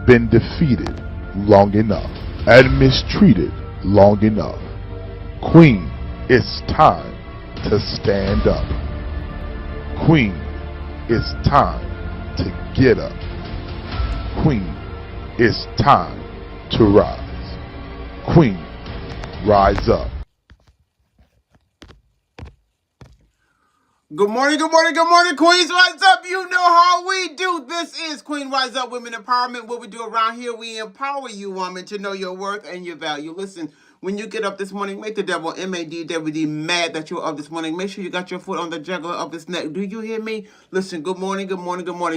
been defeated long enough and mistreated long enough. Queen, it's time to stand up. Queen, it's time to get up. Queen, it's time to rise. Queen, rise up. Good morning, Queens. Rise up. You know how we do. This is Queen Rise Up Women Empowerment. What we do around here, we empower you, woman, to know your worth and your value. Listen, when you get up this morning, make the devil, M-A-D-W-D, mad that you're up this morning. Make sure you got your foot on the jugular of his neck. Do you hear me? Listen, good morning.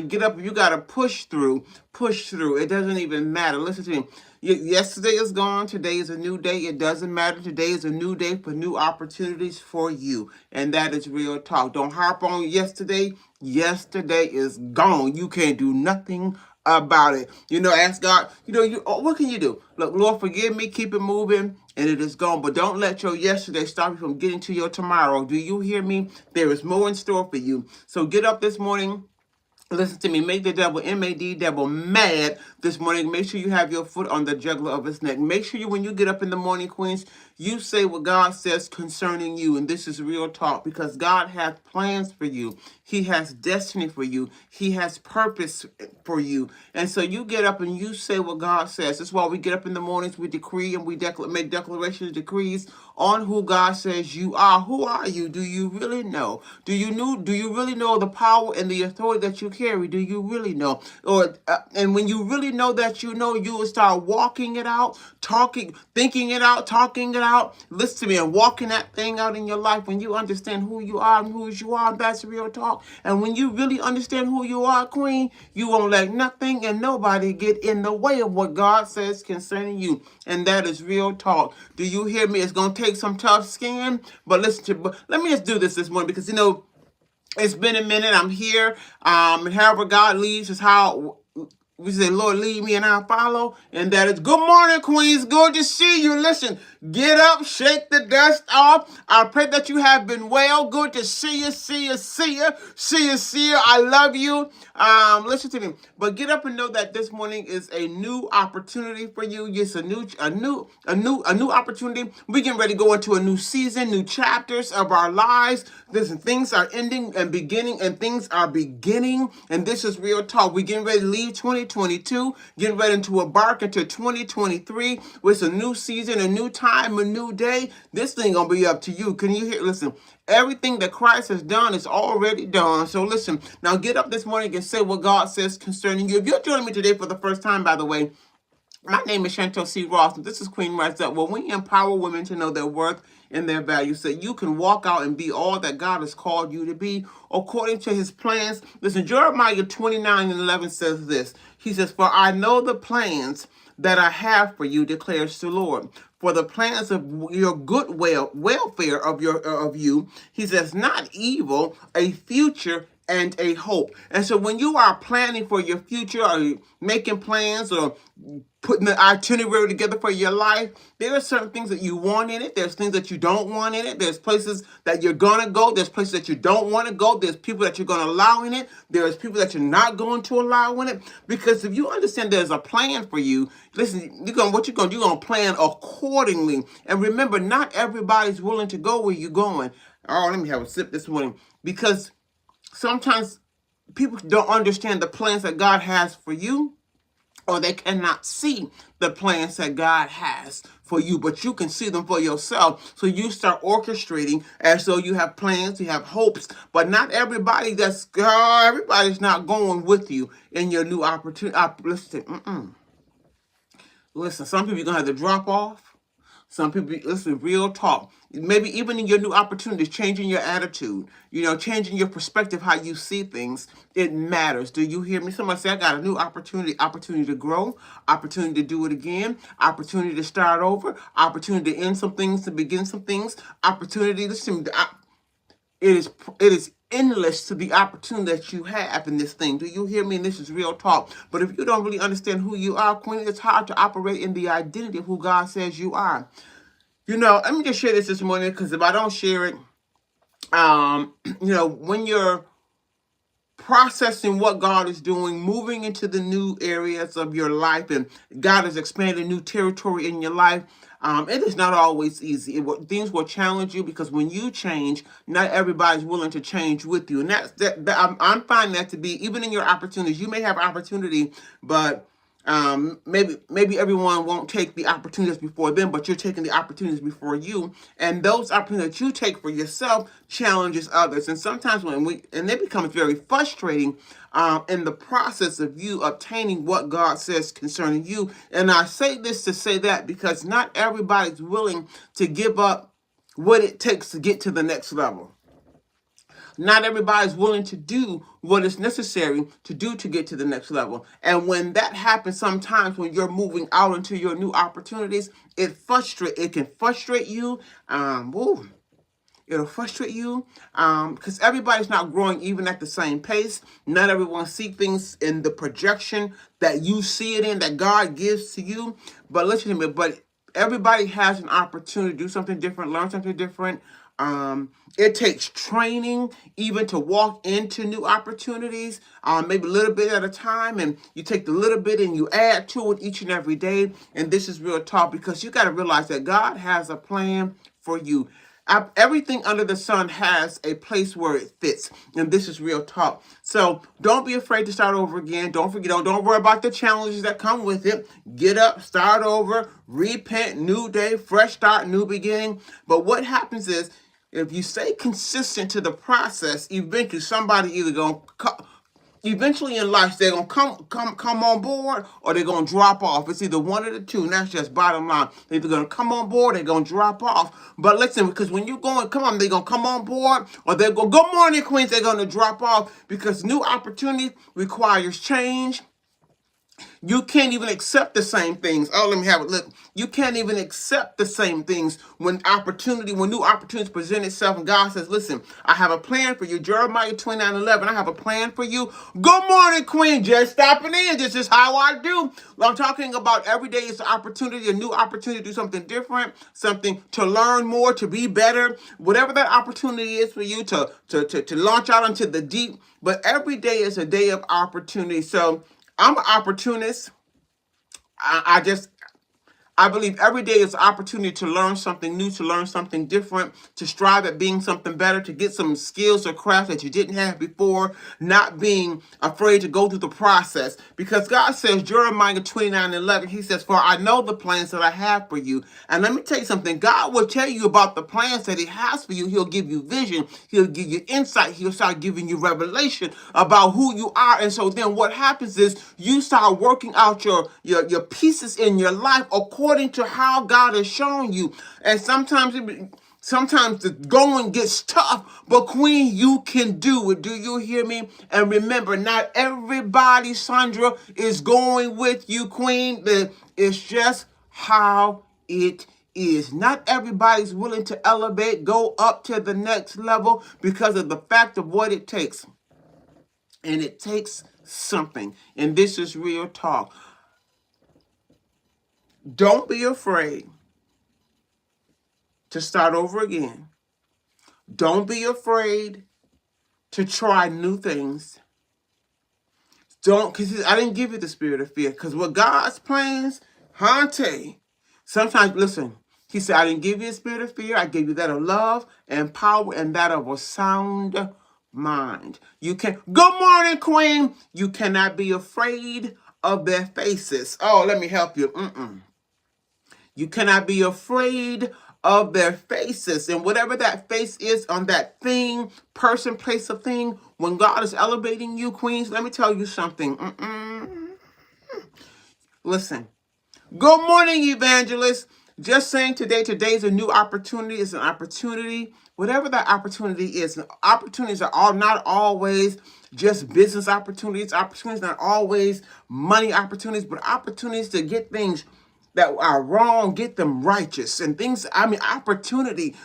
Get up. You got to push through. It doesn't even matter. Listen to me. Yesterday is gone. Today is a new day. It doesn't matter. Today is a new day for new opportunities for you. And that is real talk. Don't harp on yesterday. Yesterday is gone. You can't do nothing about it. Ask God, what can you do? Look, Lord, forgive me. Keep it moving. And it is gone. But don't let your yesterday stop you from getting to your tomorrow. Do you hear me? There is more in store for you. So get up this morning. Listen to me. Make the devil, M-A-D, devil, mad this morning. Make sure you have your foot on the jugular of his neck. Make sure when you get up in the morning, Queens, you say what God says concerning you. And this is real talk because God has plans for you. He has destiny for you. He has purpose for you. And so you get up and you say what God says. That's why we get up in the mornings, we decree and we make declarations, decrees on who God says you are. Who are you? Do you really know? Do you really know the power and the authority that you carry? Do you really know? And when you really know that you know, you will start walking it out, thinking it out, talking it out. Listen to me, and walking that thing out in your life. When you understand who you are and whose you are, that's real talk. And when you really understand who you are, Queen, you won't let nothing and nobody get in the way of what God says concerning you. And that is real talk. Do you hear me? It's going to take some tough skin, but let me just do this morning because, it's been a minute. I'm here. And however God leads is how we say, Lord, lead me and I'll follow. And that is good morning, Queens. Good to see you. Listen, get up, shake the dust off. I pray that you have been well. Good to see you. I love you. Listen to me. But get up and know that this morning is a new opportunity for you. Yes, a new opportunity. We getting ready to go into a new season, new chapters of our lives. Listen, things are ending and beginning, and things are beginning. And this is real talk. We getting ready to leave 2022, getting ready to embark into 2023 with a new season, a new time, a new day. This thing gonna be up to you. Can you hear? Listen, everything that Christ has done is already done. So listen, now get up this morning and say what God says concerning you. If you're joining me today for the first time, by the way, my name is Chantel C. Ross, and this is Queen Rise Up, where we empower women to know their worth and their value so you can walk out and be all that God has called you to be according to his plans. Listen, Jeremiah 29:11 says this. He says, "For I know the plans that I have for you, declares the Lord. For the plans of your good welfare of you, he says, not evil, a future and a hope." And so when you are planning for your future, or making plans, or putting the itinerary together for your life, there are certain things that you want in it. There's things that you don't want in it. There's places that you're going to go. There's places that you don't want to go. There's people that you're going to allow in it. There's people that you're not going to allow in it. Because if you understand there's a plan for you, listen, you're going to plan accordingly. And remember, not everybody's willing to go where you're going. Oh, let me have a sip this morning. Because sometimes people don't understand the plans that God has for you, or they cannot see the plans that God has for you, but you can see them for yourself. So you start orchestrating as though you have plans, you have hopes, but not everybody's not going with you in your new opportunity. Listen, some people you're going to have to drop off. Some people, listen, real talk. Maybe even in your new opportunities, changing your attitude, changing your perspective, how you see things, it matters. Do you hear me? Somebody say, I got a new opportunity to grow, opportunity to do it again, opportunity to start over, opportunity to end some things, to begin some things, opportunity, listen, it is endless to the opportunity that you have in this thing. Do you hear me? And this is real talk. But if you don't really understand who you are, Queen, it's hard to operate in the identity of who God says you are. Let me just share this morning, because if I don't share it, when you're processing what God is doing, moving into the new areas of your life, and God is expanding new territory in your life. It is not always easy. Things will challenge you because when you change, not everybody's willing to change with you, and I'm finding that to be even in your opportunities. You may have opportunity, but maybe everyone won't take the opportunities before them, but you're taking the opportunities before you, and those opportunities that you take for yourself challenges others. And sometimes it becomes very frustrating in the process of you obtaining what God says concerning you. And I say this to say that because not everybody's willing to give up what it takes to get to the next level. Not everybody's willing to do what is necessary to do to get to the next level. And when that happens, sometimes when you're moving out into your new opportunities, it can frustrate you. It'll frustrate you because everybody's not growing even at the same pace. Not everyone sees things in the projection that you see it in, that God gives to you. But listen to me, everybody has an opportunity to do something different, learn something different. It takes training even to walk into new opportunities, maybe a little bit at a time, and you take the little bit and you add to it each and every day. And this is real talk because you got to realize that God has a plan for you. Everything under the sun has a place where it fits, and this is real talk. So don't be afraid to start over again. Don't forget, don't worry about the challenges that come with it. Get up, start over, repent, new day, fresh start, new beginning. But what happens is, if you stay consistent to the process, eventually somebody eventually in life they're gonna come on board or they're gonna drop off. It's either one of the two, and that's just bottom line. They're either gonna come on board, they're gonna drop off. But listen, because when you're going, they're gonna come on board or they're gonna good morning, Queens, they're gonna drop off because new opportunity requires change. You can't even accept the same things. Oh, let me have a look. You can't even accept the same things when new opportunities present itself, and God says, listen, I have a plan for you. Jeremiah 29:11, I have a plan for you. Good morning, Queen. Just stopping in. This is how I do. I'm talking about every day is an opportunity, a new opportunity to do something different, something to learn more, to be better, whatever that opportunity is for you to launch out into the deep. But every day is a day of opportunity. So I'm an opportunist. I believe every day is an opportunity to learn something new, to learn something different, to strive at being something better, to get some skills or crafts that you didn't have before, not being afraid to go through the process. Because God says, Jeremiah 29:11, he says, for I know the plans that I have for you. And let me tell you something, God will tell you about the plans that he has for you. He'll give you vision. He'll give you insight. He'll start giving you revelation about who you are. And so then what happens is you start working out your pieces in your life according to how God has shown you. And sometimes the going gets tough, but Queen, you can do it. Do you hear me? And remember, not everybody, Sandra, is going with you, Queen. It's just how it is. Not everybody's willing to elevate, go up to the next level because of the fact of what it takes. And it takes something. And this is real talk. Don't be afraid to start over again. Don't be afraid to try new things. Because I didn't give you the spirit of fear. Because what God's plans, sometimes, listen, he said, I didn't give you a spirit of fear. I gave you that of love and power and that of a sound mind. Good morning, Queen. You cannot be afraid of their faces. Oh, let me help you. You cannot be afraid of their faces. And whatever that face is on that thing, person, place, or thing, when God is elevating you, Queens, let me tell you something. Listen. Good morning, Evangelist. Just saying today's a new opportunity. It's an opportunity. Whatever that opportunity is, opportunities are not always just business opportunities. Opportunities not always money opportunities, but opportunities to get things that are wrong, get them righteous, and things, opportunity,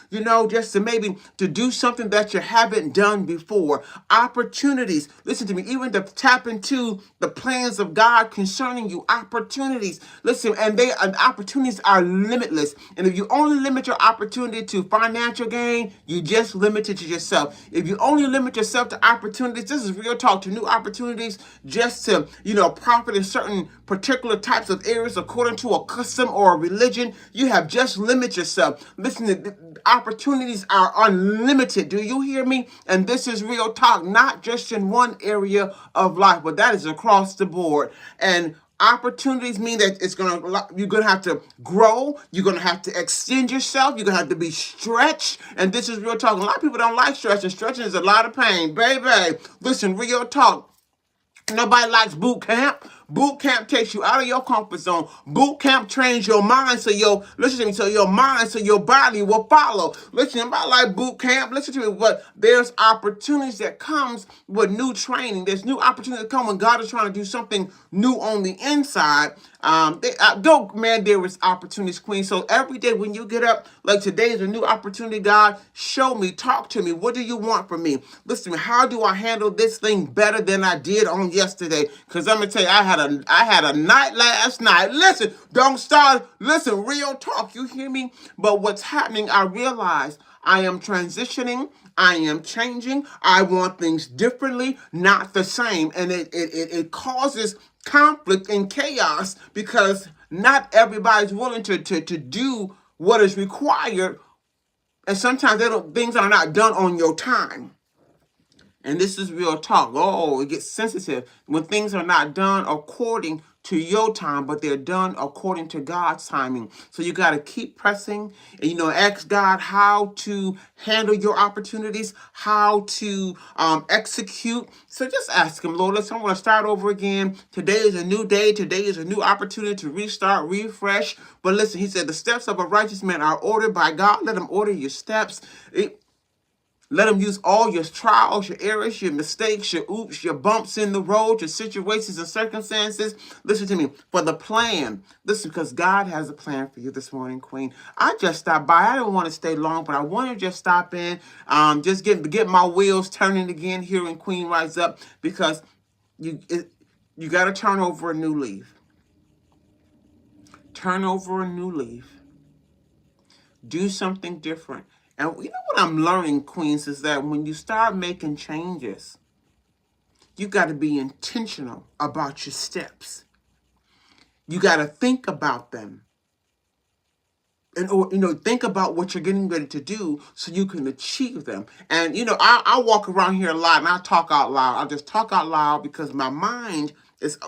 just to maybe to do something that you haven't done before. Opportunities, listen to me, even to tap into the plans of God concerning you. Opportunities, listen, and opportunities are limitless. And if you only limit your opportunity to financial gain, you just limit it to yourself. If you only limit yourself to opportunities, this is real talk, to new opportunities, just to, profit in certain particular types of areas according to a custom or a religion, you have just limited yourself. Listen, the opportunities are unlimited. Do you hear me? And this is real talk, not just in one area of life, but that is across the board. And opportunities mean that you're gonna have to grow, you're gonna have to extend yourself, you're gonna have to be stretched. And this is real talk. A lot of people don't like stretching. Stretching is a lot of pain, baby. Listen, real talk. Nobody likes boot camp. Boot camp takes you out of your comfort zone. Boot camp trains your mind so your body will follow. Listen, nobody like boot camp. Listen to me, but there's opportunities that comes with new training. There's new opportunities that come when God is trying to do something new on the inside. There is opportunities, Queen. So every day when you get up, like today is a new opportunity. God, show me, talk to me. What do you want from me? Listen to me. How do I handle this thing better than I did on yesterday? Because I'm gonna tell you, I had a night last night. Listen, don't start. Listen, real talk. You hear me? But what's happening? I realize I am transitioning. I am changing. I want things differently, not the same. And it causes conflict and chaos because not everybody's willing to do what is required. And sometimes things are not done on your time. And this is real talk. Oh, it gets sensitive when things are not done according to your time, but they're done according to God's timing. So you got to keep pressing and, ask God how to handle your opportunities, how to execute. So just ask him, Lord, listen, I'm going to start over again. Today is a new day. Today is a new opportunity to restart, refresh. But listen, he said, the steps of a righteous man are ordered by God. Let him order your steps. Let him use all your trials, your errors, your mistakes, your oops, your bumps in the road, your situations and circumstances. Listen to me. For the plan. Listen, because God has a plan for you this morning, Queen. I just stopped by. I don't want to stay long, but I want to just stop in, just get my wheels turning again here in Queen Rise Up, because you got to turn over a new leaf. Turn over a new leaf. Do something different. And you know what I'm learning, Queens, is that when you start making changes, you got to be intentional about your steps. You got to think about them. And, think about what you're getting ready to do so you can achieve them. And, I walk around here a lot and I talk out loud. I just talk out loud because my mind is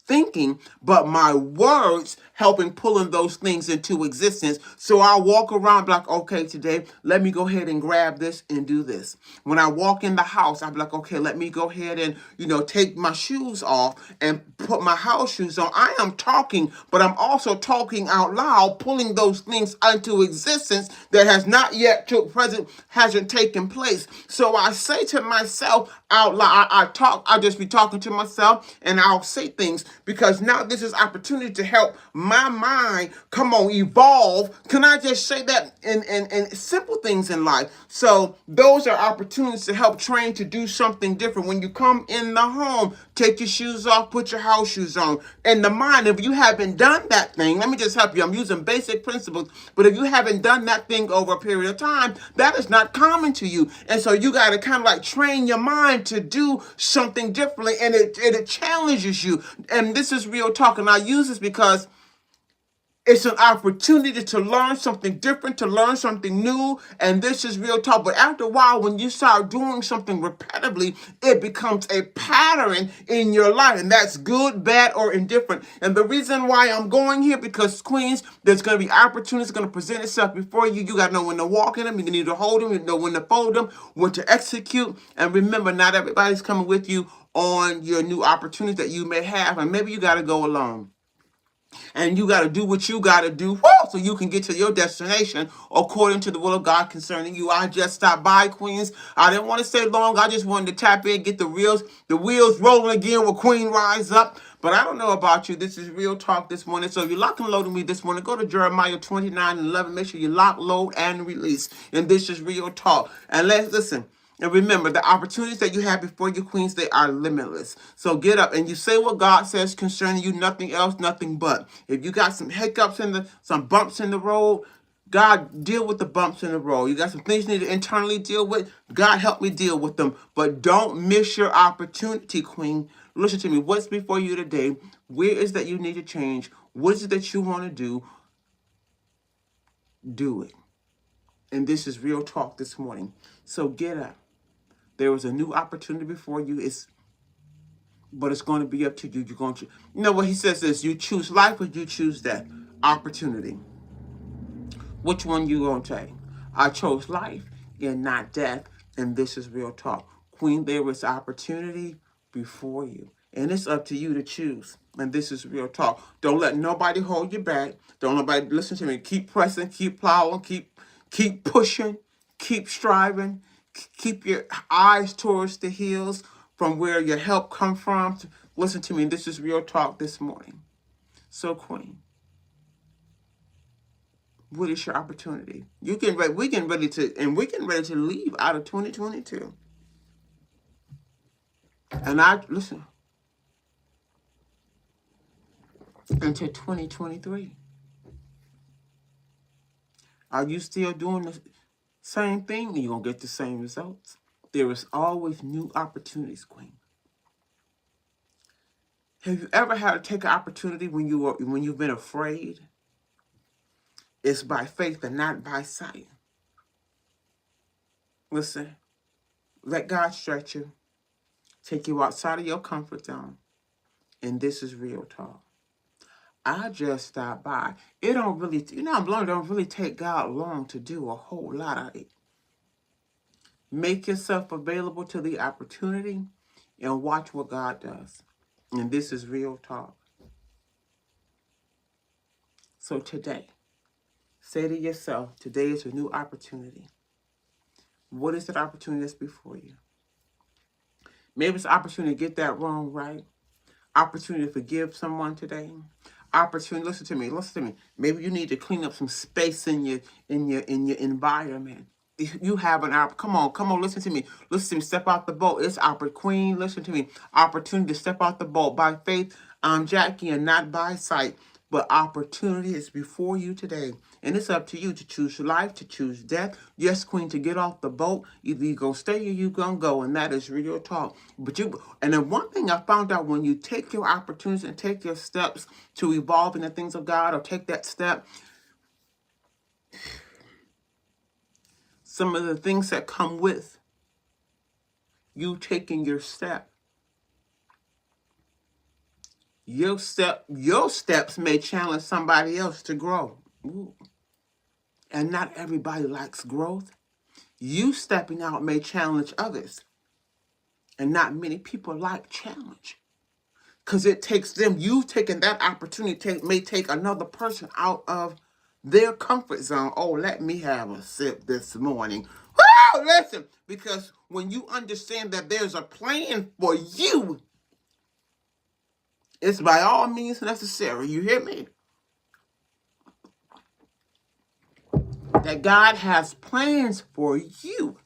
thinking, but my words helping pulling those things into existence. So I walk around like, okay, today, let me go ahead and grab this and do this. When I walk in the house, I'll be like, okay, let me go ahead and, take my shoes off and put my house shoes on. I am talking, but I'm also talking out loud, pulling those things into existence that has not yet hasn't taken place. So I say to myself out loud, I'll just be talking to myself and I'll say things, because now this is opportunity to help my mind, evolve. Can I just say that in simple things in life? So those are opportunities to help train to do something different. When you come in the home, take your shoes off, put your house shoes on. In the mind, if you haven't done that thing, let me just help you. I'm using basic principles, but if you haven't done that thing over a period of time, that is not common to you. And so you got to kind of like train your mind to do something differently, and it challenges you. And this is real talk, and I use this because it's an opportunity to learn something different, to learn something new, and this is real talk. But after a while, when you start doing something repetitively, it becomes a pattern in your life, and that's good, bad, or indifferent. And the reason why I'm going here, because Queens, there's going to be opportunities going to present itself before you. You got to know when to walk in them, you need to hold them, you know when to fold them, when to execute. And remember, not everybody's coming with you on your new opportunities that you may have, and maybe you got to go alone. And you got to do what you got to do so you can get to your destination according to the will of God concerning you. I just stopped by, Queens. I didn't want to stay long. I just wanted to tap in, get the wheels rolling again with Queen Rise Up. But I don't know about you. This is Real Talk this morning. So if you're lock and loading me this morning, go to Jeremiah 29:11. Make sure you lock, load, and release. And this is Real Talk. And let's listen. And remember, the opportunities that you have before you, Queens, they are limitless. So get up and you say what God says concerning you, nothing else, nothing but. If you got some hiccups some bumps in the road, God, deal with the bumps in the road. You got some things you need to internally deal with. God, help me deal with them. But don't miss your opportunity, Queen. Listen to me. What's before you today? Where is that you need to change? What is it that you want to do? Do it. And this is Real Talk this morning. So get up. There is a new opportunity before you. But it's going to be up to you. You're going to, you know what he says is, you choose life or you choose death. Opportunity. Which one you going to take? I chose life and not death. And this is Real Talk. Queen, there is opportunity before you. And it's up to you to choose. And this is Real Talk. Don't let nobody hold you back. Don't let nobody listen to me. Keep pressing, keep plowing, keep pushing, keep striving. Keep your eyes towards the hills from where your help come from. Listen to me. This is Real Talk this morning. So, Queen, what is your opportunity? We're getting ready to leave out of 2022. And listen, into 2023. Are you still doing the same thing? And you're going to get the same results. There is always new opportunities, Queen. Have you ever had to take an opportunity when you've been afraid? It's by faith and not by sight. Listen, let God stretch you, take you outside of your comfort zone. And this is Real Talk. I just stopped by. It don't really, I'm learning, it don't really take God long to do a whole lot of it. Make yourself available to the opportunity and watch what God does. And this is Real Talk. So today, say to yourself, today is a new opportunity. What is that opportunity that's before you? Maybe it's an opportunity to get that wrong right. Opportunity to forgive someone today. Opportunity, listen to me. Maybe you need to clean up some space in your environment. If you have an opportunity, come on, listen to me. Step out the boat. It's Queen, listen to me. Opportunity to step out the boat by faith, Jackie, and not by sight. But opportunity is before you today. And it's up to you to choose life, to choose death. Yes, Queen, to get off the boat. Either you going to stay or you going to go. And that is Real Talk. And then one thing I found out, when you take your opportunities and take your steps to evolve in the things of God, or take that step, some of the things that come with you taking your step. Your steps may challenge somebody else to grow. Ooh. And not everybody likes growth. You stepping out may challenge others. And not many people like challenge. Because it takes them, you've taken that opportunity, may take another person out of their comfort zone. Oh, let me have a sip this morning. Woo! Listen, because when you understand that there's a plan for you, it's by all means necessary. You hear me? That God has plans for you.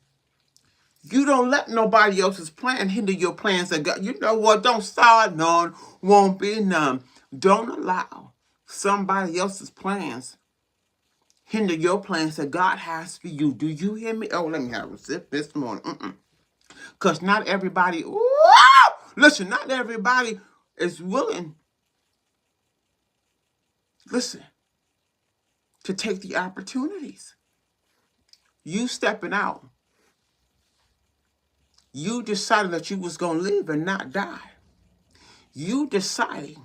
You don't let nobody else's plan hinder your plans. That God, you know what? Don't start none, won't be none. Don't allow somebody else's plans hinder your plans that God has for you. Do you hear me? Oh, let me have a sip this morning. Because not everybody, listen, not everybody is willing, listen, to take the opportunities. You stepping out. You decided that you was going to live and not die. You deciding,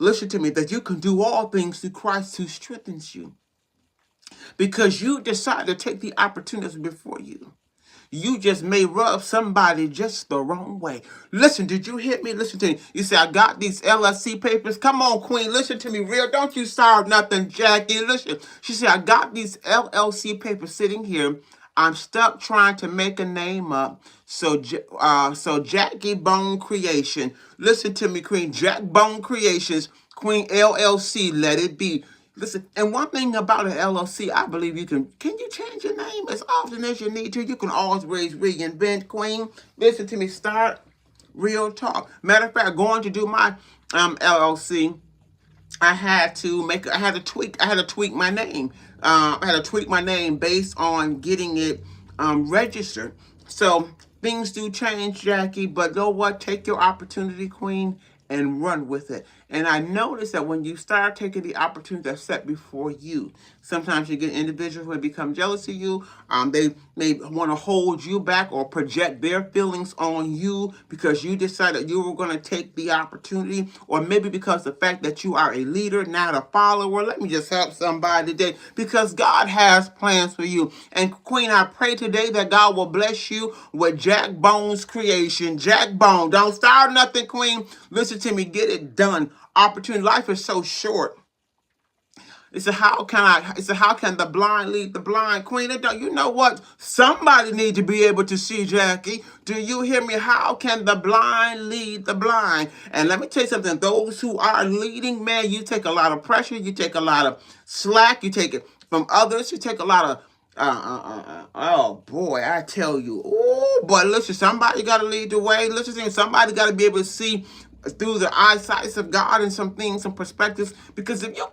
listen to me, that you can do all things through Christ who strengthens you. Because you decided to take the opportunities before you. You just may rub somebody just the wrong way. Listen, did you hear me? Listen to me. You say, I got these LLC papers. Come on, Queen. Listen to me real. Don't you start nothing, Jackie. Listen. She said, I got these LLC papers sitting here. I'm stuck trying to make a name up. So Jackie Bone Creation. Listen to me, Queen. Jack Bone Creations. Queen LLC. Let it be. Listen, and one thing about an LLC, I believe you can you change your name as often as you need to? You can always reinvent, Queen. Listen to me, start real talk. Matter of fact, going to do my LLC, I had to tweak my name. I had to tweak my name based on getting it registered. So things do change, Jackie, but know what? Take your opportunity, Queen, and run with it. And I noticed that when you start taking the opportunity that's set before you, sometimes you get individuals who become jealous of you. They may want to hold you back or project their feelings on you because you decided you were going to take the opportunity, or maybe because the fact that you are a leader, not a follower. Let me just help somebody today, because God has plans for you. And Queen, I pray today that God will bless you with Jack Bone's creation. Jack Bone, don't start nothing, Queen. Listen to me, get it done. Opportunity. Life is so short. It's a how can the blind lead the blind, Queen? You know what? Somebody need to be able to see, Jackie. Do you hear me? How can the blind lead the blind? And let me tell you something. Those who are leading, man, you take a lot of pressure. You take a lot of slack. You take it from others. You take a lot of oh boy, I tell you. Oh boy, listen, somebody got to lead the way. Listen, somebody got to be able to see through the eyesight of God and some things, some perspectives. Because if you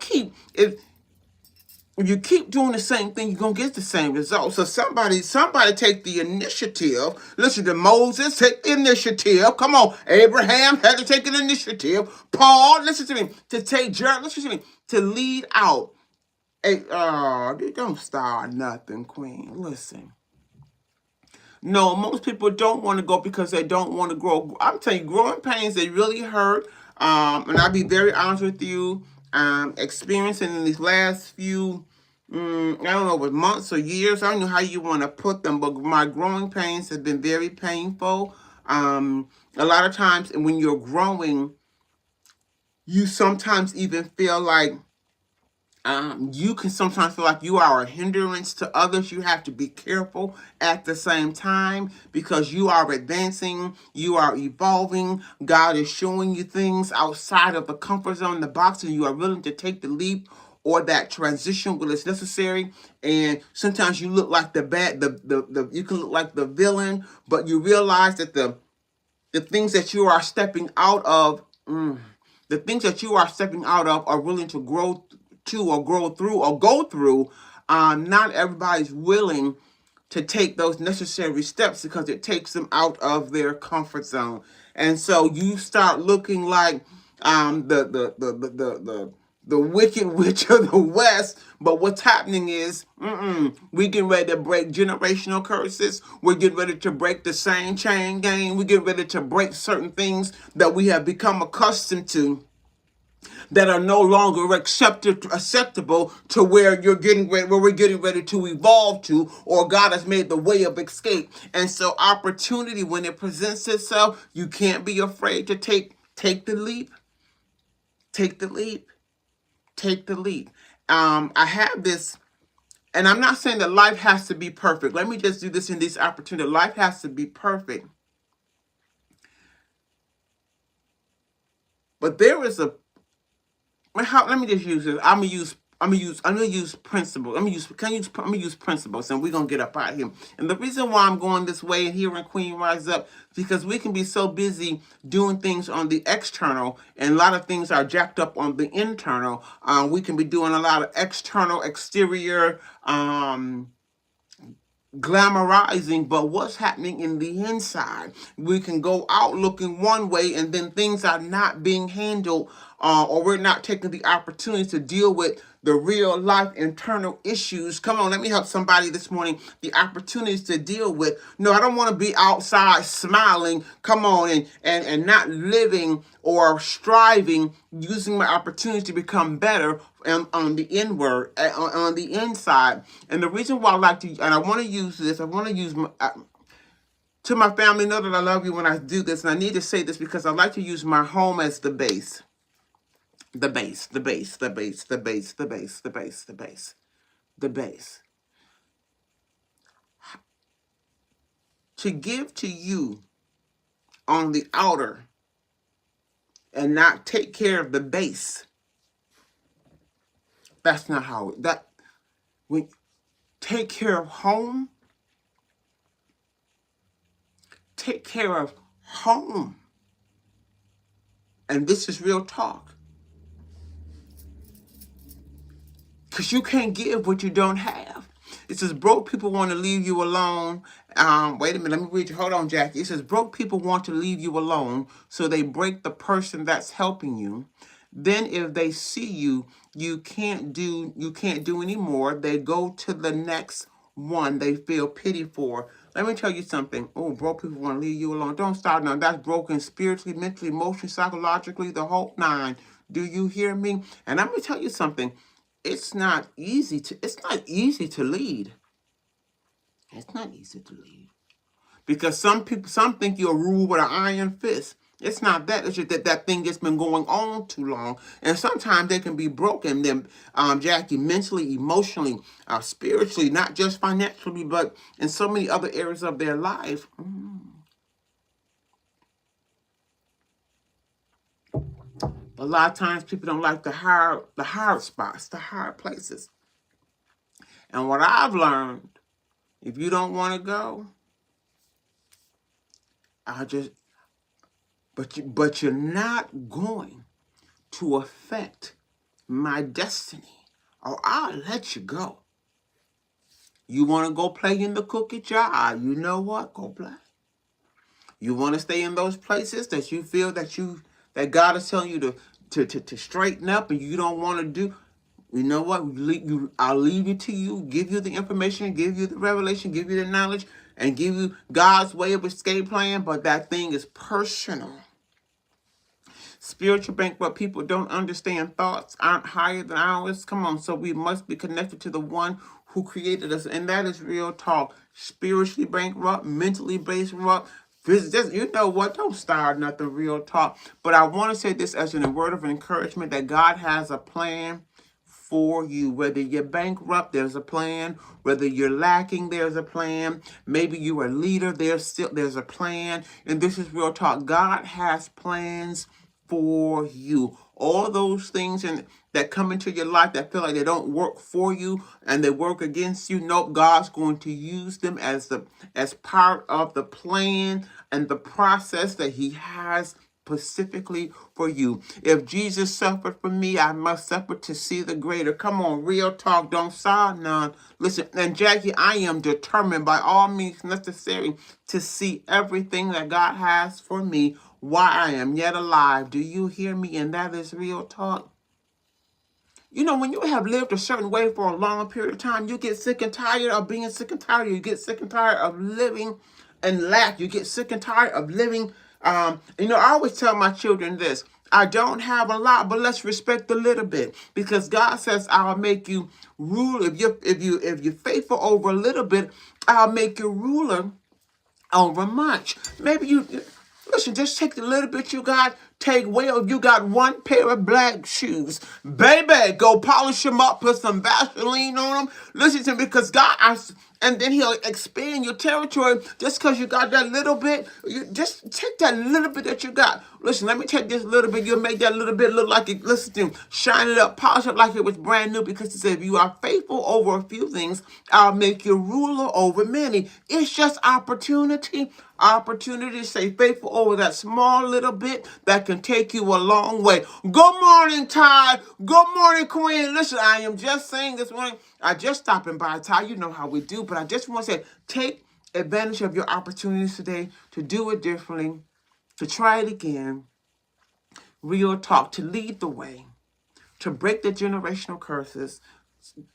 keep doing the same thing, you're gonna get the same result. So somebody take the initiative. Listen to Moses, take the initiative. Come on, Abraham had to take an initiative. Paul, listen to me, to take Jared, listen to me, to lead out. Don't start nothing, Queen. Listen. No, most people don't want to go because they don't want to grow. I'm telling you, growing pains, they really hurt. And I'll be very honest with you, experiencing in these last few, I don't know, with months or years, I don't know how you want to put them, but my growing pains have been very painful. A lot of times when you're growing, you sometimes even feel like, you can sometimes feel like you are a hindrance to others. You have to be careful at the same time because you are advancing, you are evolving. God is showing you things outside of the comfort zone, the box, and you are willing to take the leap or that transition when it's necessary. And sometimes you look like you can look like the villain, but you realize that the things that you are stepping out of, the things that you are stepping out of are willing to grow to or grow through or go through. Not everybody's willing to take those necessary steps because it takes them out of their comfort zone. And so you start looking like the wicked witch of the West. But what's happening is we getting ready to break generational curses. We're getting ready to break the same chain gang. We're getting ready to break certain things that we have become accustomed to, that are no longer acceptable to where we're getting ready to evolve to, or God has made the way of escape. And so opportunity, when it presents itself, you can't be afraid to take the leap. Take the leap. Take the leap. I have this, and I'm not saying that life has to be perfect. Let me just do this in this opportunity. Life has to be perfect. But there is let me just use this. I'm gonna use principles. I'm gonna use principles, and we're gonna get up out here. And the reason why I'm going this way and here in Queen Rise Up, because we can be so busy doing things on the external, and a lot of things are jacked up on the internal. We can be doing a lot of exterior glamorizing, but what's happening in the inside? We can go out looking one way, and then things are not being handled, or we're not taking the opportunity to deal with the real life internal issues. Come on, let me help somebody this morning. The opportunities to deal with. No, I don't want to be outside smiling. Come on, and not living or striving, using my opportunity to become better on the inward, on the inside. And the reason why I like to, and I want to use this, I want to use To my family, know that I love you when I do this. And I need to say this because I like to use my home as the base. The base, the base, the base, the base, the base, the base, the base, the base. To give to you on the outer and not take care of the base. That's not how we take care of home. Take care of home. And this is real talk. Because you can't give what you don't have. It says broke people want to leave you alone. Wait a minute, let me read you. Hold on, Jackie. It says broke people want to leave you alone, so they break the person that's helping you. Then if they see you can't do anymore, they go to the next one they feel pity for. Let me tell you something. Oh, broke people want to leave you alone. Don't start now. That's broken spiritually, mentally, emotionally, psychologically, the whole nine. Do you hear me? And I'm going to tell you something. It's not easy to lead. It's not easy to lead. Because some think you'll rule with an iron fist. It's not that. It's just that thing has been going on too long. And sometimes they can be broken. Then, Jackie, mentally, emotionally, spiritually, not just financially, but in so many other areas of their life. A lot of times people don't like the hard spots, the hard places. And what I've learned, if you don't want to go, but you're not going to affect my destiny, or I'll let you go. You want to go play in the cookie jar? You know what? Go play. You want to stay in those places that you feel that God is telling you to straighten up, and you don't want to do. You know what? I'll leave it to you, give you the information, give you the revelation, give you the knowledge, and give you God's way of escape plan, but that thing is personal. Spiritual bankrupt people don't understand thoughts aren't higher than ours. Come on, so we must be connected to the one who created us, and that is real talk. Spiritually bankrupt, mentally bankrupt, you know what? Don't start nothing, real talk. But I want to say this as a word of encouragement that God has a plan for you. Whether you're bankrupt, there's a plan. Whether you're lacking, there's a plan. Maybe you're a leader, there's a plan. And this is real talk. God has plans for you. All those things that come into your life that feel like they don't work for you and they work against you. Nope, God's going to use them as part of the plan and the process that He has specifically for you. If Jesus suffered for me, I must suffer to see the greater. Come on, real talk. Don't sigh none. Listen, and Jackie, I am determined by all means necessary to see everything that God has for me while I am yet alive. Do you hear me? And that is real talk. You know, when you have lived a certain way for a long period of time, you get sick and tired of being sick and tired. You get sick and tired of living in lack. You get sick and tired of living. I always tell my children this. I don't have a lot, but let's respect a little bit, because God says I'll make you ruler. If you're faithful over a little bit, I'll make you ruler over much. Maybe listen, just take the little bit you got. Take well, you got one pair of black shoes. Baby, go polish them up, put some Vaseline on them. Listen to me, because and then He'll expand your territory just because you got that little bit. You just take that little bit that you got. Listen, let me take this little bit. You'll make that little bit look like it. Listen to me. Shine it up, polish it like it was brand new, because He said, if you are faithful over a few things, I'll make you ruler over many. It's just opportunity. Opportunity to stay faithful over that small little bit that can take you a long way. Good morning, Ty. Good morning, Queen. Listen, I am just saying this morning. I just stopping by, Ty. You know how we do, but I just want to say, take advantage of your opportunities today to do it differently, to try it again. Real talk, to lead the way, to break the generational curses.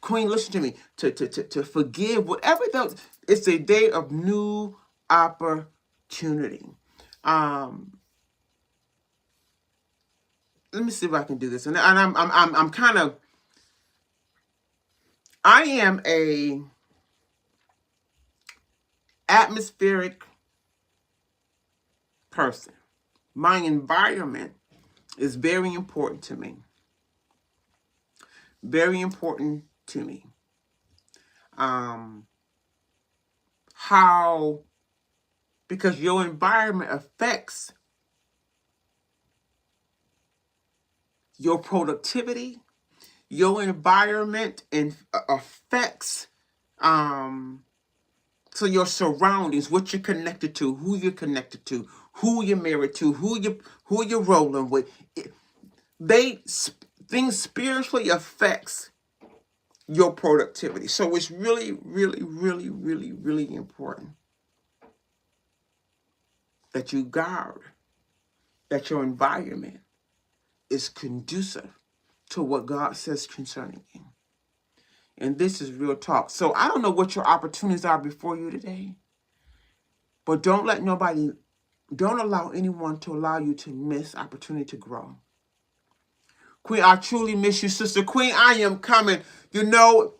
Queen, listen to me. To forgive whatever those. It's a day of new opportunity. Let me see if I can do this. And I'm kind of. I am a atmospheric person. My environment is very important to me. Very important to me. Because your environment affects your productivity. Your environment affects so your surroundings, what you're connected to, who you're connected to, who you're married to, who you're rolling with. Things spiritually affects your productivity. So it's really, really, really, really, really important that you guard that your environment is conducive to what God says concerning you. And this is real talk. So I don't know what your opportunities are before you today, but don't allow anyone to allow you to miss opportunity to grow. Queen, I truly miss you, Sister Queen. I am coming. You know,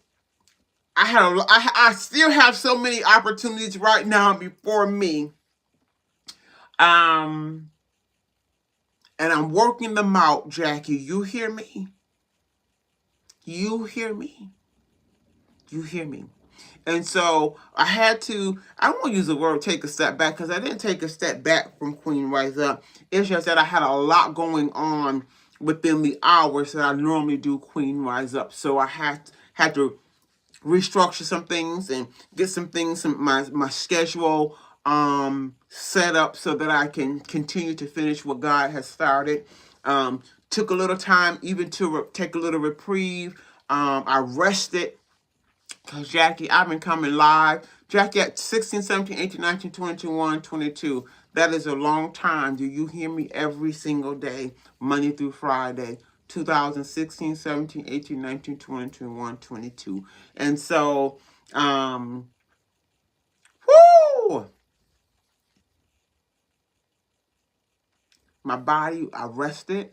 I still have so many opportunities right now before me. And I'm working them out, Jackie. You hear me? You hear me? You hear me? And so I won't use the word take a step back, because I didn't take a step back from Queen Rise Up. It's just that I had a lot going on within the hours that I normally do Queen Rise Up. So I had to restructure some things and get some things, my schedule set up so that I can continue to finish what God has started. Took a little time even to take a little reprieve. I rested. Because Jackie, I've been coming live. Jackie at 16, 17, 18, 19, 20, 21, 22. That is a long time. Do you hear me? Every single day, Monday through Friday. 2016, 17, 18, 19, 20, 21, 22. And so, whoo! My body, I rested.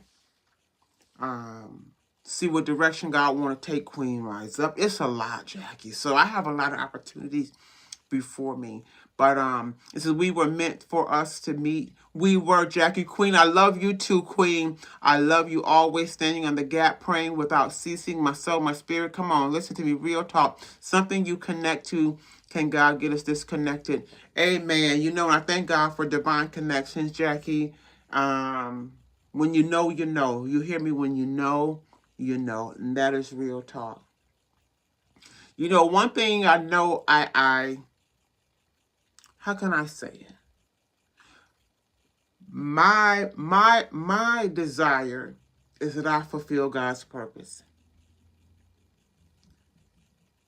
See what direction God want to take Queen Rise Up. It's a lot, Jackie. So I have a lot of opportunities before me. But it says we were meant for us to meet. We were, Jackie. Queen, I love you too, Queen. I love you, always standing on the gap, praying without ceasing. My soul, my spirit. Come on, listen to me. Real talk. Something you connect to. Can God get us disconnected? Amen. You know, I thank God for divine connections, Jackie. When you know, you know. You hear me? When you know, you know. And that is real talk. You know, one thing I know, how can I say it? My desire is that I fulfill God's purpose.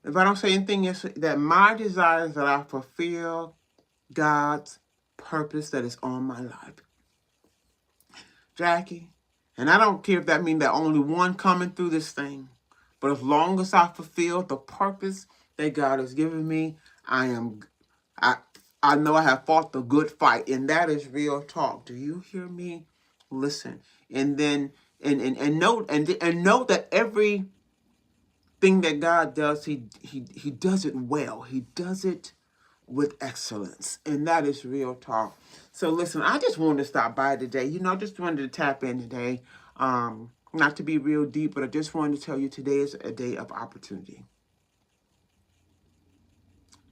If I don't say anything else, that my desire is that I fulfill God's purpose that is on my life. Jackie, and I don't care if that means that only one coming through this thing, but as long as I fulfill the purpose that God has given me, I know I have fought the good fight, and that is real talk. Do you hear me? Listen, and then and know that everything that God does, he does it well. He does it with excellence, and that is real talk. So listen, I just wanted to stop by today. You know, I just wanted to tap in today. Not to be real deep, but I just wanted to tell you today is a day of opportunity.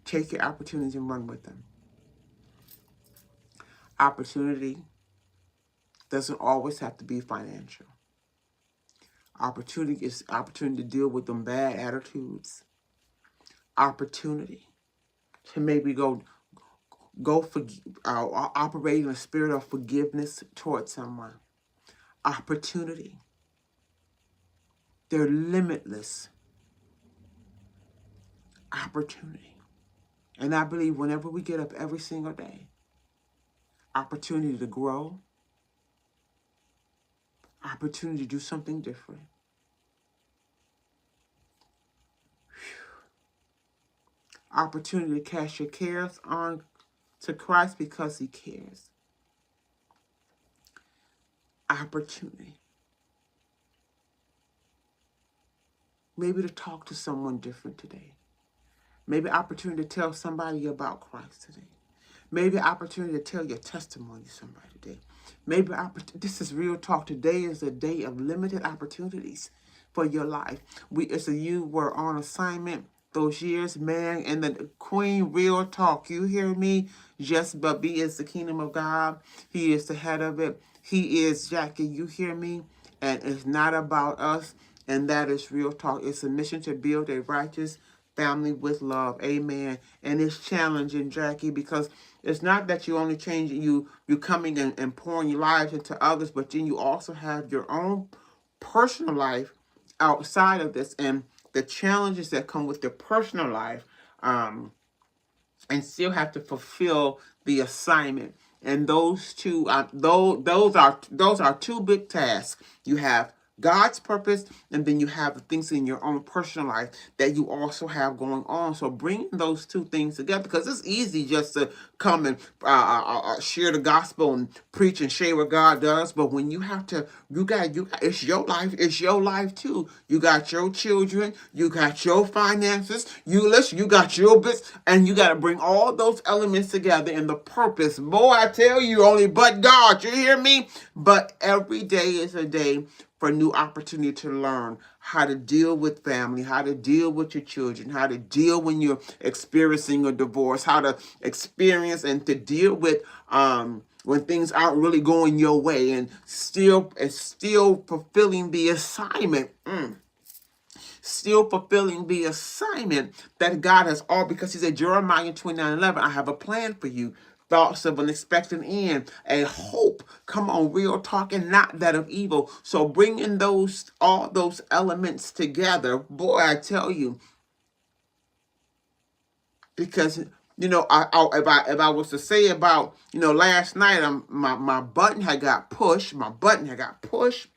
Take your opportunities and run with them. Opportunity doesn't always have to be financial. Opportunity is opportunity to deal with them bad attitudes. Opportunity to maybe operate in a spirit of forgiveness towards someone. Opportunity. They're limitless. Opportunity. And I believe whenever we get up every single day, opportunity to grow, opportunity to do something different. Opportunity to cast your cares on to Christ because he cares. Opportunity. Maybe to talk to someone different today. Maybe opportunity to tell somebody about Christ today. Maybe an opportunity to tell your testimony to somebody today. Maybe this is real talk. Today is a day of limited opportunities for your life. You were on assignment those years, man, and the Queen, real talk. You hear me? Just Bubby is the kingdom of God. He is the head of it. He is Jackie. You hear me? And it's not about us. And that is real talk. It's a mission to build a righteous family with love. Amen. And it's challenging, Jackie, because it's not that you only change you coming and pouring your lives into others, but then you also have your own personal life outside of this, and the challenges that come with your personal life, and still have to fulfill the assignment. And those two, those are two big tasks. You have God's purpose, and then you have the things in your own personal life that you also have going on. So bringing those two things together, because it's easy just to come and share the gospel and preach and share what God does. But when you have to, you got it's your life. It's your life too. You got your children. You got your finances. You got your bits, and you got to bring all those elements together in the purpose. Boy, I tell you, only but God. You hear me? But every day is a day for a new opportunity to learn how to deal with family, how to deal with your children, how to deal when you're experiencing a divorce, how to experience and to deal with when things aren't really going your way, and still fulfilling the assignment. Still fulfilling the assignment that God has all, because he said, Jeremiah 29:11, I have a plan for you. Thoughts of an expected end, a hope. Come on, real talk, and not that of evil. So bringing all those elements together, boy, I tell you, because if I was to say about last night, my button had got pushed. My button had got pushed.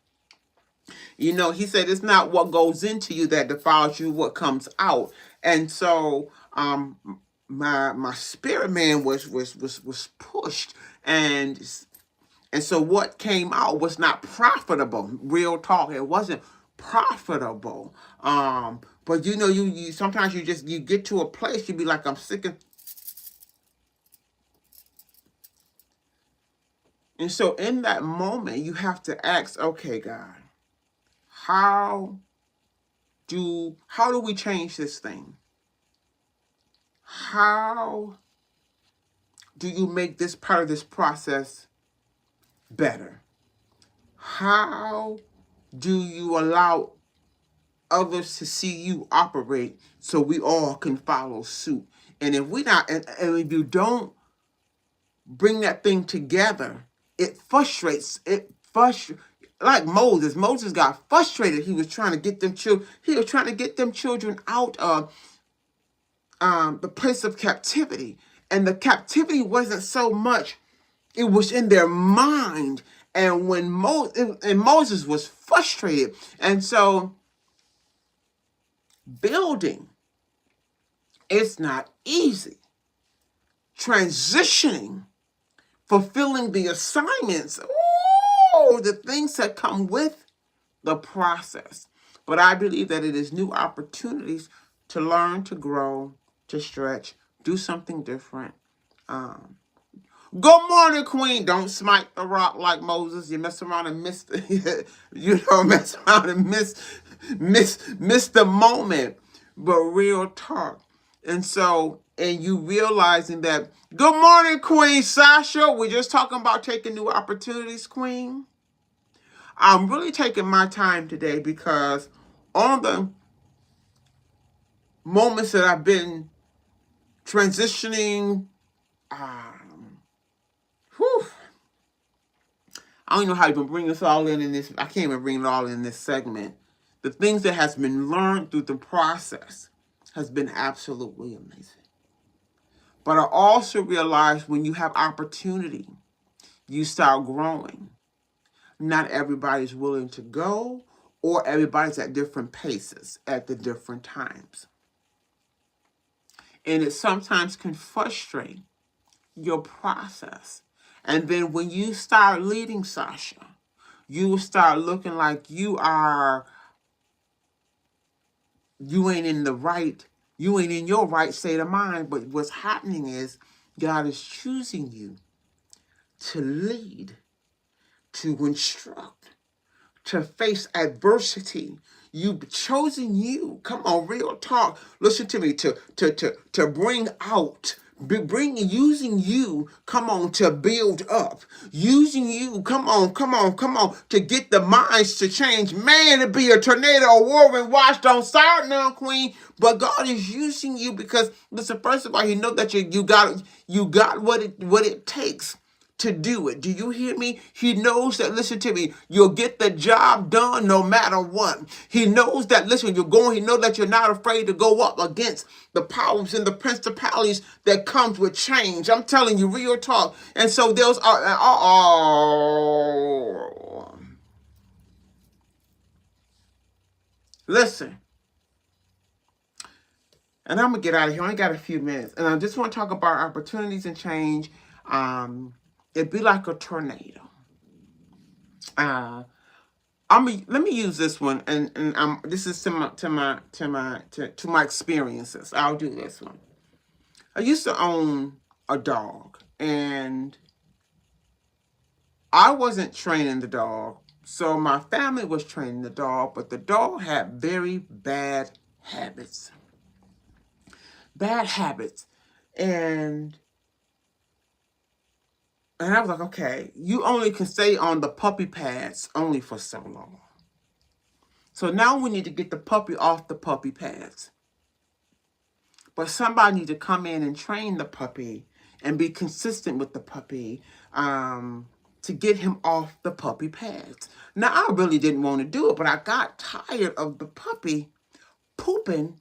He said it's not what goes into you that defiles you, what comes out. And so my spirit man was pushed, and so what came out was not profitable. Real talk, it wasn't profitable. But you sometimes you get to a place, you be like, I'm sick of. And so in that moment, you have to ask, okay, God, how do we change this thing? How do you make this part of this process better? How do you allow others to see you operate so we all can follow suit? And if if you don't bring that thing together, it frustrates. Like Moses. Moses got frustrated. He was trying to get them children. He was trying to get them children out of the place of captivity. And the captivity wasn't so much, it was in their mind. And when Moses was frustrated. And so building, it's not easy. Transitioning, fulfilling the assignments, the things that come with the process. But I believe that it is new opportunities to learn, to grow, to stretch, do something different. Good morning, Queen. Don't smite the rock like Moses. You mess around and miss mess around and miss the moment. But real talk. And you realizing that, good morning, Queen Sasha. We're just talking about taking new opportunities, Queen. I'm really taking my time today because on the moments that I've been transitioning, I don't know how you can bring this all in this. I can't even bring it all in this segment. The things that has been learned through the process has been absolutely amazing. But I also realize when you have opportunity, you start growing. Not everybody's willing to go, or everybody's at different paces at the different times. And it sometimes can frustrate your process. And then when you start leading, Sasha, you will start looking like you ain't in your right state of mind. But what's happening is God is choosing you to lead, to instruct, to face adversity. You've chosen you. Come on, real talk. Listen to me. To bring out, using you. Come on, to build up. Using you. Come on. To get the minds to change. Man, it'd be a tornado, a whirlwind watch. Don't start now, Queen. But God is using you because listen. First of all, He knows that you got what it takes to do it. Do you hear me? He knows that, listen to me, you'll get the job done no matter what. He knows that, listen, he knows that you're not afraid to go up against the powers and the principalities that comes with change. I'm telling you, real talk. And so those are, listen, and I'm going to get out of here. I only got a few minutes. And I just want to talk about opportunities and change. It'd be like a tornado. Let me use this one, and this is to my experiences. I'll do this one. I used to own a dog, and I wasn't training the dog, so my family was training the dog, but the dog had very bad habits. And I was like, okay, you only can stay on the puppy pads only for so long. So now we need to get the puppy off the puppy pads. But somebody need to come in and train the puppy and be consistent with the puppy to get him off the puppy pads. Now, I really didn't want to do it, but I got tired of the puppy pooping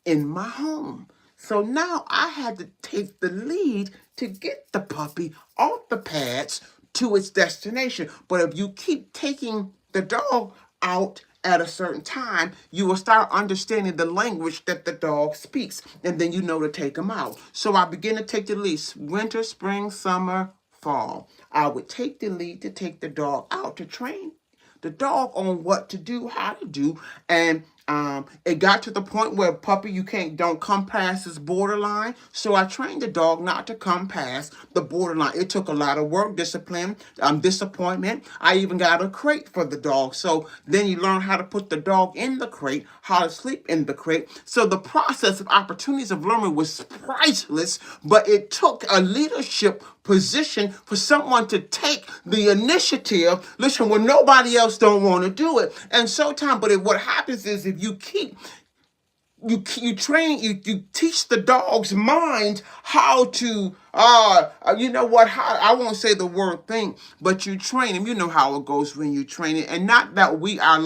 in my home. So now I had to take the lead to get the puppy off the pads to its destination. But if you keep taking the dog out at a certain time, you will start understanding the language that the dog speaks, and then you know to take him out. So I began to take the lead. Winter, spring, summer, fall. I would take the lead to take the dog out to train the dog on what to do, how to do, and it got to the point where puppy, don't come past this borderline. So I trained the dog not to come past the borderline. It took a lot of work, discipline, disappointment. I even got a crate for the dog. So then you learn how to put the dog in the crate, how to sleep in the crate. So the process of opportunities of learning was priceless, but it took a leadership position for someone to take the initiative, listen, when nobody else don't want to do it. And sometimes, what happens is if you teach the dog's mind how to, I won't say the word think, but you train him. You know how it goes when you train it. And not that we are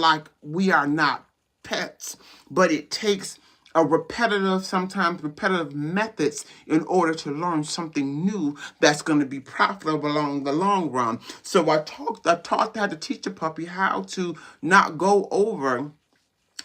not pets, but it takes sometimes repetitive methods in order to learn something new that's going to be profitable along the long run. So I taught how to teach the puppy how to not go over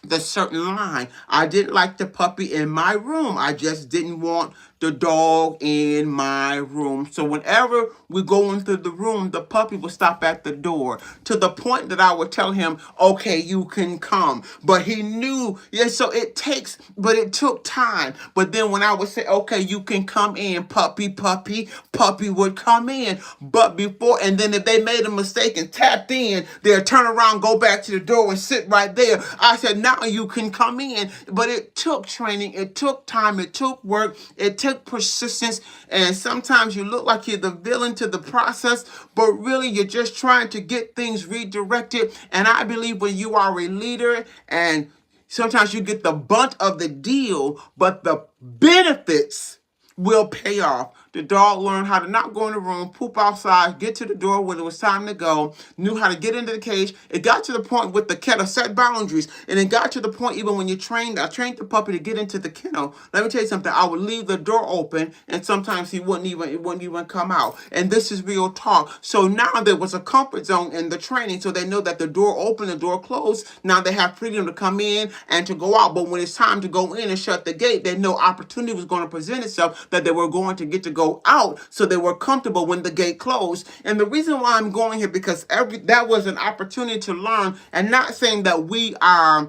the certain line. I didn't like the puppy in my room. I just didn't want the dog in my room. So whenever we go into the room, the puppy would stop at the door, to the point that I would tell him, okay, you can come. But he knew, so it took time. But then when I would say, okay, you can come in, puppy would come in. But and then if they made a mistake and tapped in, they'll turn around, go back to the door and sit right there. I said, now you can come in. But it took training, it took time, it took work, it took persistence, and sometimes you look like you're the villain to the process, but really you're just trying to get things redirected. And I believe when you are a leader, and sometimes you get the bunt of the deal, but the benefits will pay off. The dog learned how to not go in the room, poop outside, get to the door when it was time to go, knew how to get into the cage. It got to the point with the kennel, set boundaries, and it got to the point even when I trained the puppy to get into the kennel. Let me tell you something. I would leave the door open, and sometimes it wouldn't even come out. And this is real talk. So now there was a comfort zone in the training, so they know that the door open, the door closed. Now they have freedom to come in and to go out. But when it's time to go in and shut the gate, they know opportunity was going to present itself, that they were going to get to go out, so they were comfortable when the gate closed. And the reason why I'm going here, because that was an opportunity to learn, and not saying that we are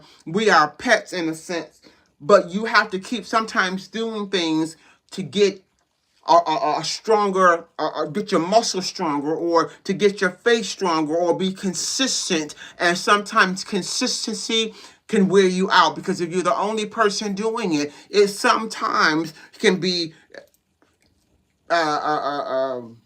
pets in a sense, but you have to keep sometimes doing things to get a stronger, get your muscles stronger, or to get your face stronger, or be consistent. And sometimes consistency can wear you out, because if you're the only person doing it, it sometimes can be uh, uh, uh, um,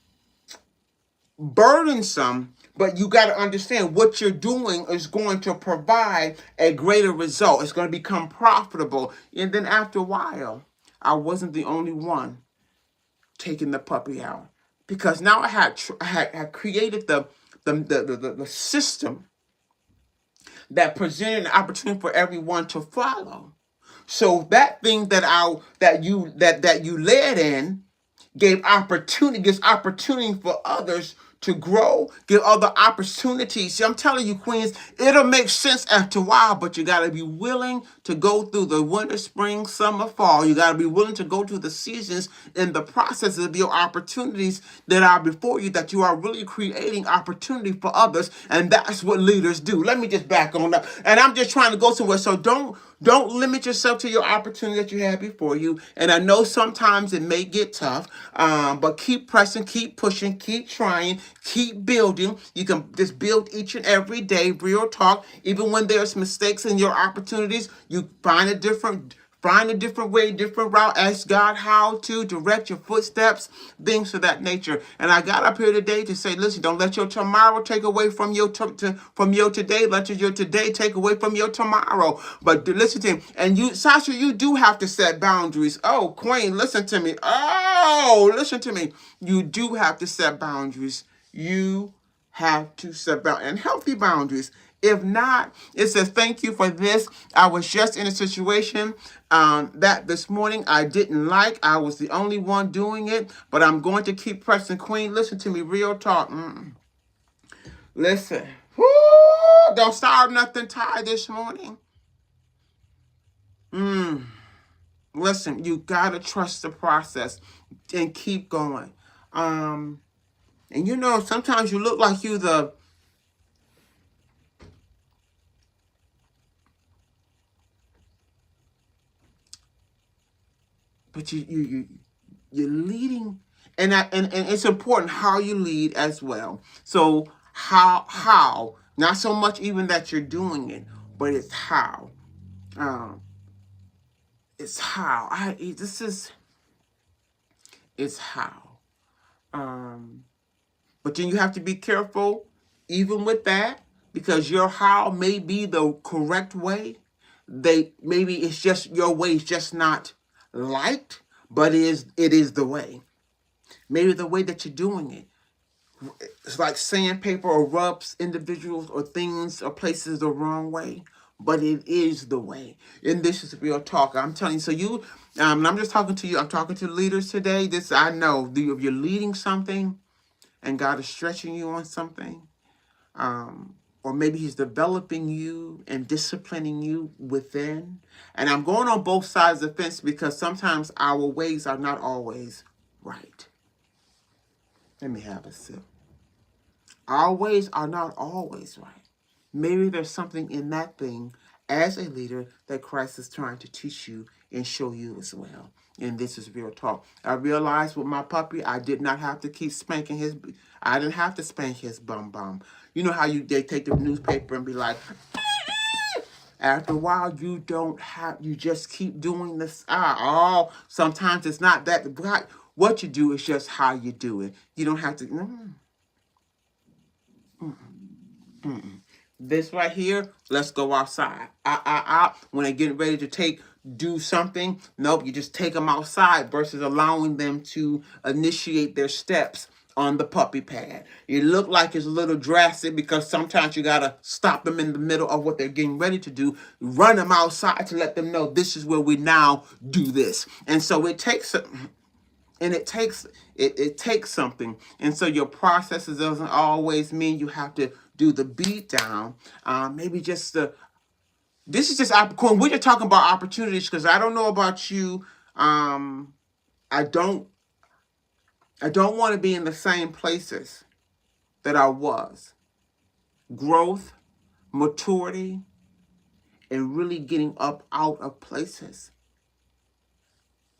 burdensome. But you got to understand what you're doing is going to provide a greater result. It's going to become profitable. And then after a while, I wasn't the only one taking the puppy out, because now I had created the system that presented an opportunity for everyone to follow. So that thing that you led in gives opportunity for others to grow, give other opportunities. See, I'm telling you, Queens, it'll make sense after a while, but you got to be willing to go through the winter, spring, summer, fall. You got to be willing to go through the seasons in the process of your opportunities that are before you, that you are really creating opportunity for others. And that's what leaders do. Let me just back on up. And I'm just trying to go somewhere. So don't limit yourself to your opportunity that you have before you. And I know sometimes it may get tough, but keep pressing, keep pushing, keep trying, keep building. You can just build each and every day, real talk. Even when there's mistakes in your opportunities, you find a different way, different route. Ask God how to direct your footsteps, things of that nature. And I got up here today to say, listen, don't let your tomorrow take away from your from your today. Let your today take away from your tomorrow. But listen to me. And you, Sasha, you do have to set boundaries. Oh, Queen, listen to me. Oh, listen to me. You do have to set boundaries. You have to set boundaries, and healthy boundaries. If not, it says, thank you for this. I was just in a situation that this morning I didn't like. I was the only one doing it, but I'm going to keep pressing. Queen, listen to me, real talk. Listen. Woo! Don't start nothing tired this morning. Listen, you got to trust the process and keep going. And you know, sometimes you look like you the... But you're leading, and it's important how you lead as well. So how not so much even that you're doing it, but it's how. It's how it's how. But then you have to be careful even with that, because your how may be the correct way. Maybe it's just your way is just not liked, but it is the way. Maybe the way that you're doing it, it's like sandpaper or rubs individuals or things or places the wrong way, but it is the way. And this is real talk. I'm telling you. So you, and I'm just talking to you. I'm talking to leaders today. This I know. If you're leading something, and God is stretching you on something, or maybe He's developing you and disciplining you within. And I'm going on both sides of the fence, because sometimes our ways are not always right. Let me have a sip. Our ways are not always right. Maybe there's something in that thing as a leader that Christ is trying to teach you and show you as well. And this is real talk. I realized with my puppy, I did not have to keep spanking his... I didn't have to spank his bum. You know how they take the newspaper and be like... After a while, you just keep doing this. Sometimes it's not that. What you do is just how you do it. You don't have to... This right here, let's go outside. When they're getting ready to do something, nope, you just take them outside versus allowing them to initiate their steps on the puppy pad. It look like it's a little drastic, because sometimes you gotta stop them in the middle of what they're getting ready to do, run them outside to let them know this is where we now do this. And so it takes it takes something. And so your processes doesn't always mean you have to do the beat down. Maybe just this is just opportunity. We're just talking about opportunities, because I don't know about you. I don't want to be in the same places that I was. Growth, maturity, and really getting up out of places.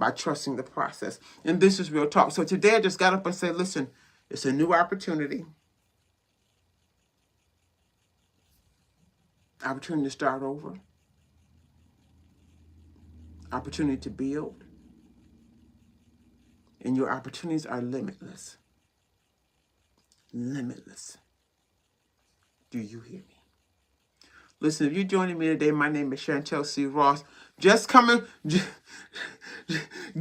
by trusting the process. And this is real talk. So today I just got up and said, listen, it's a new opportunity. Opportunity to start over. Opportunity to build. And your opportunities are limitless. Limitless. Do you hear me? Listen, if you're joining me today, my name is Chantel C. Ross.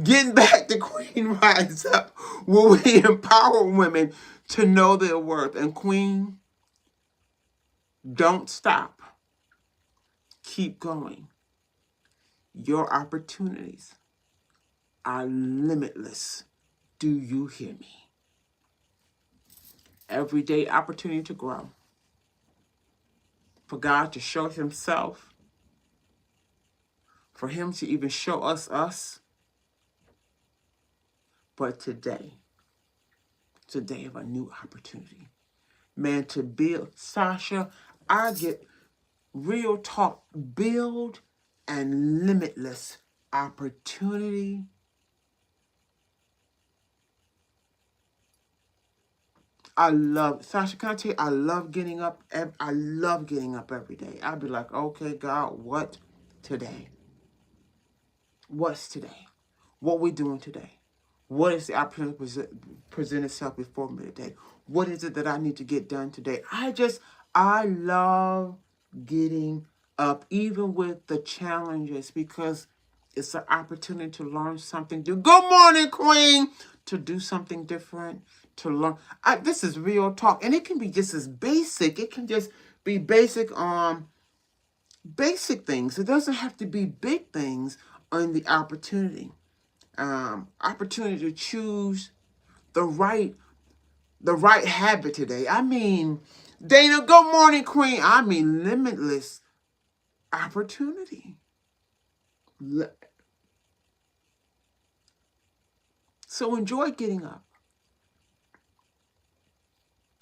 Getting back to Queen Rise Up, where we empower women to know their worth. And Queen, don't stop. Keep going. Your opportunities are limitless. Do you hear me? Everyday opportunity to grow. For God to show himself. For him to even show us. But today of a new opportunity. Man, to build. Sasha, I get real talk. Build and limitless opportunity. Sasha, can I tell you, I love getting up. I love getting up every day. I'll be like, okay, God, what today? What's today? What we doing today? What is the opportunity present itself before me today? What is it that I need to get done today? I love getting up, even with the challenges, because it's an opportunity to learn something new. Good morning, Queen. To do something different, to learn. This is real talk, and it can be just as basic. It can just be basic things. It doesn't have to be big things on the opportunity. Opportunity to choose the right habit today. I mean, Dana, good morning, Queen. I mean, limitless opportunity. So enjoy getting up.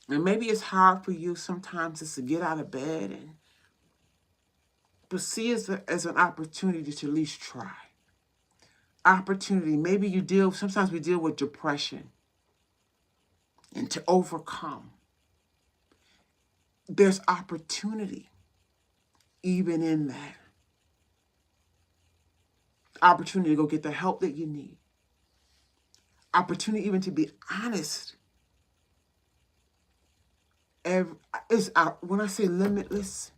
And maybe it's hard for you sometimes just to get out of bed, but see it as an opportunity to at least try. Opportunity. Maybe sometimes we deal with depression. And to overcome. There's opportunity even in that. Opportunity to go get the help that you need. Opportunity even to be honest. When I say limitless,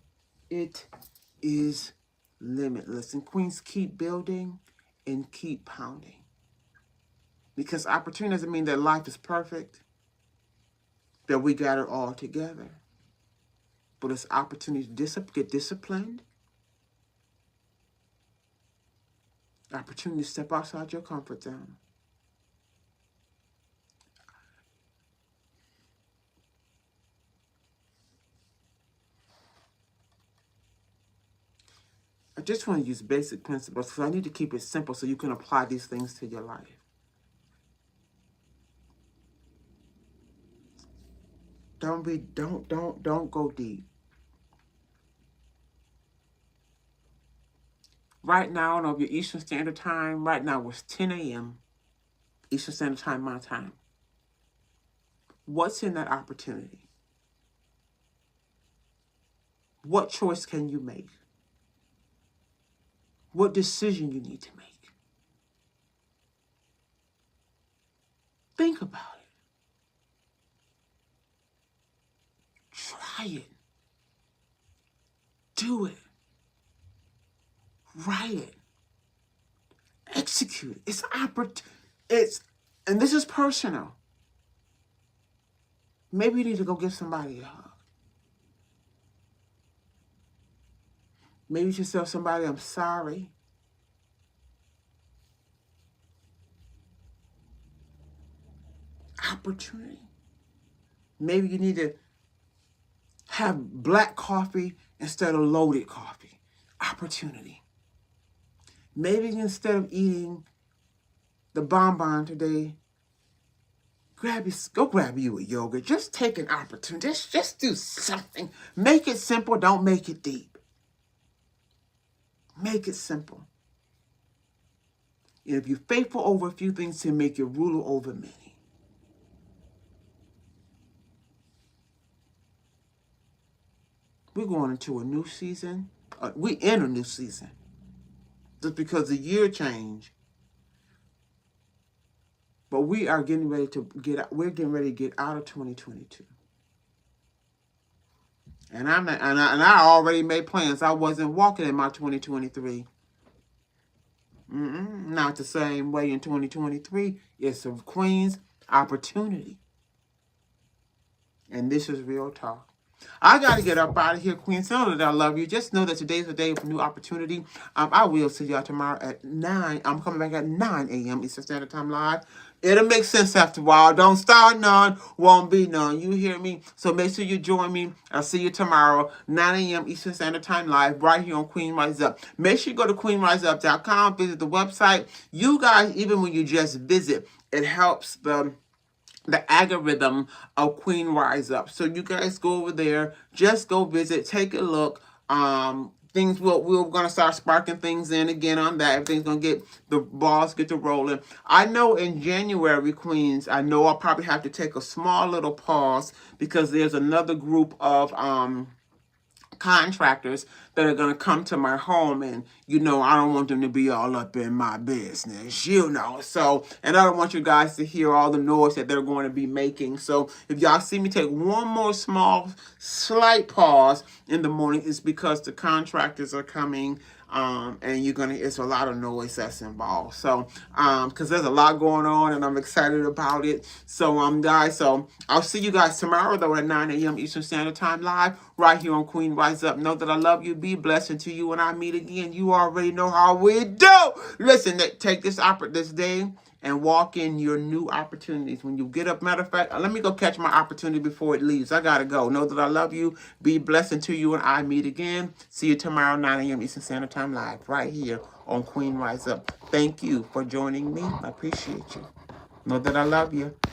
it is limitless. And Queens, keep building and keep pounding. Because opportunity doesn't mean that life is perfect, that we got it all together. But it's opportunity to get disciplined. Opportunity to step outside your comfort zone. I just want to use basic principles because I need to keep it simple so you can apply these things to your life. Don't go deep. Right now, I don't know if you're Eastern Standard Time. Right now, it's 10 a.m. Eastern Standard Time, my time. What's in that opportunity? What choice can you make? What decision you need to make? Think about it. Try it. Do it. Write it. Execute it. And this is personal. Maybe you need to go give somebody a hug. Maybe you should tell somebody, I'm sorry. Opportunity. Maybe you need to have black coffee instead of loaded coffee. Opportunity. Maybe instead of eating the bonbon today, go grab you a yogurt. Just take an opportunity. Just do something. Make it simple. Don't make it deep. Make it simple. And if you're faithful over a few things, He'll make you ruler over many. We're going into a new season. We're in a new season. Just because the year changed. But we are getting ready to get out of 2022. And I already made plans. I wasn't walking in my 2023. Not the same way in 2023. It's a Queen's opportunity. And this is real talk. I got to get up out of here, Queen. So know that I love you. Just know that today's a day of new opportunity. I will see y'all tomorrow at 9. I'm coming back at 9 a.m. Eastern Standard Time live. It'll make sense after a while. Don't start none, won't be none. You hear me? So make sure you join me. I'll see you tomorrow, 9 a.m. Eastern Standard Time live, right here on Queen Rise Up. Make sure you go to queenriseup.com, visit the website. You guys, even when you just visit, it helps the algorithm of Queen Rise Up. So you guys go over there, just go visit, take a look. We're gonna start sparking things in again on that. Everything's gonna get the balls get to rolling. I know in January, Queens, I know I'll probably have to take a small little pause because there's another group of contractors that are going to come to my home, and I don't want them to be all up in my business, so, and I don't want you guys to hear all the noise that they're going to be making. So if y'all see me take one more slight pause in the morning, it's because the contractors are coming, and it's a lot of noise that's involved. So because there's a lot going on and I'm excited about it. So guys, so I'll see you guys tomorrow though at 9 a.m. Eastern Standard Time live, right here on Queen Rise Up. Know that I love you. Be blessed until you and I meet again. You already know how we do. Listen, take this day and walk in your new opportunities. When you get up, matter of fact, let me go catch my opportunity before it leaves. I gotta go. Know that I love you. Be blessed until you and I meet again. See you tomorrow, 9 a.m. Eastern Standard Time live, right here on Queen Rise Up. Thank you for joining me. I appreciate you. Know that I love you.